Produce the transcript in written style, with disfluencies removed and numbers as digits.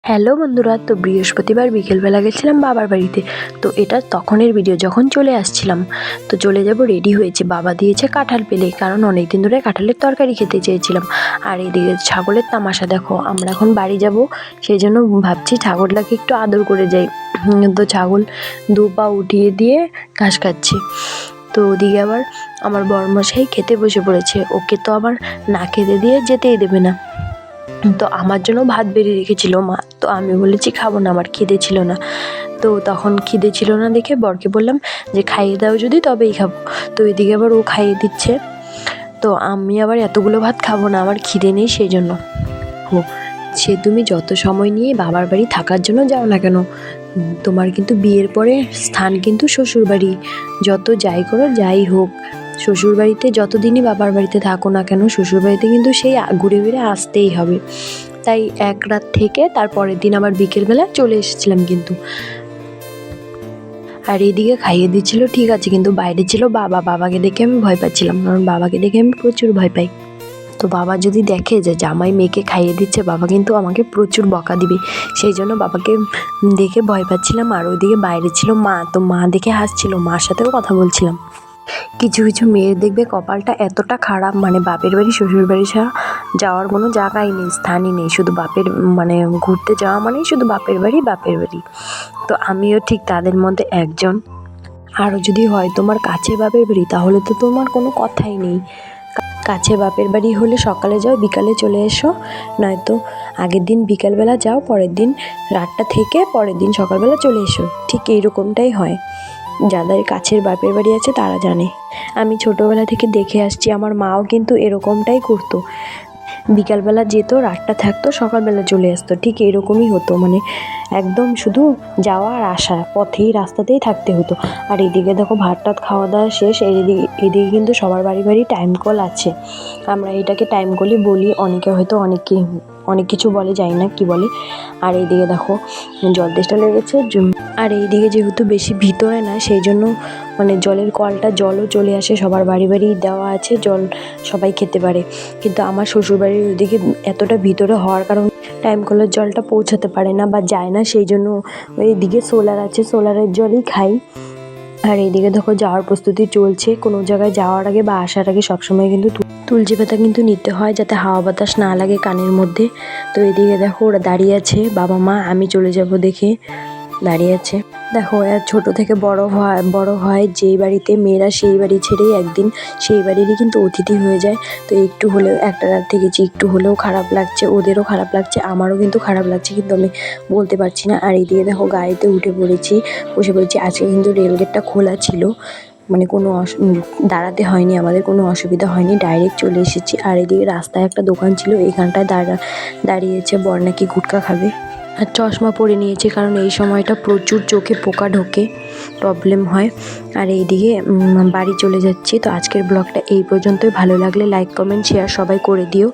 Hello বন্ধুরা, তো বৃহস্পতিবার বিকেলবেলা গেছিলাম বাবার বাড়িতে। তো এটা তখনের ভিডিও, যখন চলে আসছিলাম। তো চলে যাব, রেডি হয়েছে। বাবা দিয়েছে কাঁঠাল পেলে, কারণ অনেক দিন ধরে কাঁঠালের তরকারি খেতে চেয়েছিলাম। আর এদিকে ছাগলের তামাশা দেখো, আমরা এখন বাড়ি যাব, সেই জন্য ভাবছি ছাগলটাকে একটু আদর করে যাই। তো ছাগল দু পা উঠিয়ে দিয়ে ঘাস খাচ্ছে। তো ওদিকে আবার আমার বড়মশাই খেতে বসে পড়েছে, ওকে তো আবার না খেতে দিয়ে যেতেই দেবে না। তো আমার জন্য ভাত বেড়ে রেখেছিল মা, তো আমি বলেছি খাবো না, আমার খিদে ছিল না। তো তখন খিদে ছিল না দেখে বরকে বললাম যে খাইয়ে দাও যদি, তবেই খাবো। তো এদিকে আবার ও খাইয়ে দিচ্ছে। তো আমি আবার এতগুলো ভাত খাবো না, আমার খিদে নেই সেই জন্য। ও, সে তুমি যত সময় নিয়ে বাবার বাড়ি থাকার জন্য যাও না কেন, তোমার কিন্তু বিয়ের পরে স্থান কিন্তু শ্বশুরবাড়ি। যত যাই করো, যাই হোক, শ্বশুরবাড়িতে যতদিনই বাবার বাড়িতে থাকো না কেন, শ্বশুরবাড়িতে কিন্তু সেই ঘুরে ফিরে আসতেই হবে। তাই এক রাত থেকে তারপরের দিন আবার বিকেলবেলা চলে এসেছিলাম কিন্তু। আর এদিকে খাইয়ে দিচ্ছিল ঠিক আছে, কিন্তু বাইরে ছিল বাবা। বাবাকে দেখে আমি ভয় পাচ্ছিলাম, কারণ বাবাকে দেখে আমি প্রচুর ভয় পাই। তো বাবা যদি দেখে যে জামাই মেয়েকে খাইয়ে দিচ্ছে, বাবা কিন্তু আমাকে প্রচুর বকা দিবে। সেই জন্য বাবাকে দেখে ভয় পাচ্ছিলাম। আর ওইদিকে বাইরে ছিল মা, তো মা দেখে হাসছিল, মার সাথেও কথা বলছিলাম। কিছু কিছু মেয়ের দেখবে কপালটা এতটা খারাপ, মানে বাপের বাড়ি শ্বশুর বাড়ি ছাড়া যাওয়ার কোনো জায়গাই নেই, স্থানই নেই। শুধু বাপের, মানে ঘুরতে যাওয়া মানেই শুধু বাপের বাড়ি বাপের বাড়ি। তো আমিও ঠিক তাদের মধ্যে একজন। আরও যদি হয় তোমার কাছে বাপের বাড়ি, তাহলে তো তোমার কোনো কথাই নেই। কাছে বাপের বাড়ি হলে সকালে যাও, বিকালে চলে এসো, নয়তো আগের দিন বিকালবেলা যাও, পরের দিন রাতটা থেকে পরের দিন সকালবেলা চলে এসো। ঠিক এইরকমটাই হয়। যাদের কাছের বাপের বাড়ি আছে তারা জানে। আমি ছোটোবেলা থেকে দেখে আসছি, আমার মাও কিন্তু এরকমটাই করতো। বিকালবেলা যেত, রাতটা থাকতো, সকালবেলা চলে আসতো। ঠিক এরকমই হতো, মানে একদম শুধু যাওয়া আর আসা, পথেই রাস্তাতেই থাকতে হতো। আর এদিকে দেখো ভাত টাত খাওয়া দাওয়া শেষ। এদিকে কিন্তু সবার বাড়ি বাড়ি টাইম কল আছে। আমরা এটাকে টাইম কলই বলি, অনেকে হয়তো অনেক কিছু বলে, জানি না কি বলে। আর এইদিকে দেখো জল তেষ্টা লেগেছে। আর এইদিকে যেহেতু বেশি ভিতরে না, সেই জন্য মানে জলের কলটা জলও চলে আসে, সবার বাড়ি বাড়ি দেওয়া আছে জল, সবাই খেতে পারে। কিন্তু আমার শ্বশুরবাড়ির ওদিকে এতটা ভিতরে হওয়ার কারণে টাইম কলের জলটা পৌঁছাতে পারে না বা যায় না, সেই জন্য এইদিকে সোলার আছে, সোলারের জলই খাই। আর এইদিকে দেখো যাওয়ার প্রস্তুতি চলছে। কোনো জায়গায় যাওয়ার আগে বা আসার আগে সবসময় কিন্তু তুলসী পাতা কিন্তু নিতে হয়, যাতে হাওয়া বাতাস না লাগে কানের মধ্যে। তো এদিকে দেখো ওরা দাঁড়িয়ে আছে, বাবা মা, আমি চলে যাব দেখে দাঁড়িয়ে আছে। দেখো ছোট থেকে বড় হয় যেই বাড়িতে, মেয়েরা সেই বাড়ি ছেড়েই একদিন সেই বাড়িরই কিন্তু অতিথি হয়ে যায়। তো একটু হলেও, একটা রাত থেকেছি, একটু হলেও খারাপ লাগছে, ওদেরও খারাপ লাগছে, আমারও কিন্তু খারাপ লাগছে, কিন্তু আমি বলতে পারছি না। আর এইদিকে দেখো গাড়িতে বসে পড়েছি। আজকে কিন্তু রেলগেটটা খোলা ছিল, মানে কোনো দাঁড়াতে হয়নি, আমাদের কোনো অসুবিধা হয়নি, ডাইরেক্ট চলে এসেছি। আর এদিকে রাস্তায় একটা দোকান ছিল, এখানটায় দাঁড়িয়েছে, বর নাকি গুটকা খাবে। আর চশমা পরে নিয়েছে, কারণ এই সময়টা প্রচুর চোখে পোকা ঢোকে, প্রবলেম হয়। আর এইদিকে বাড়ি চলে যাচ্ছি। তো আজকের ব্লগটা এই পর্যন্তই। ভালো লাগলে লাইক কমেন্ট শেয়ার সবাই করে দিও।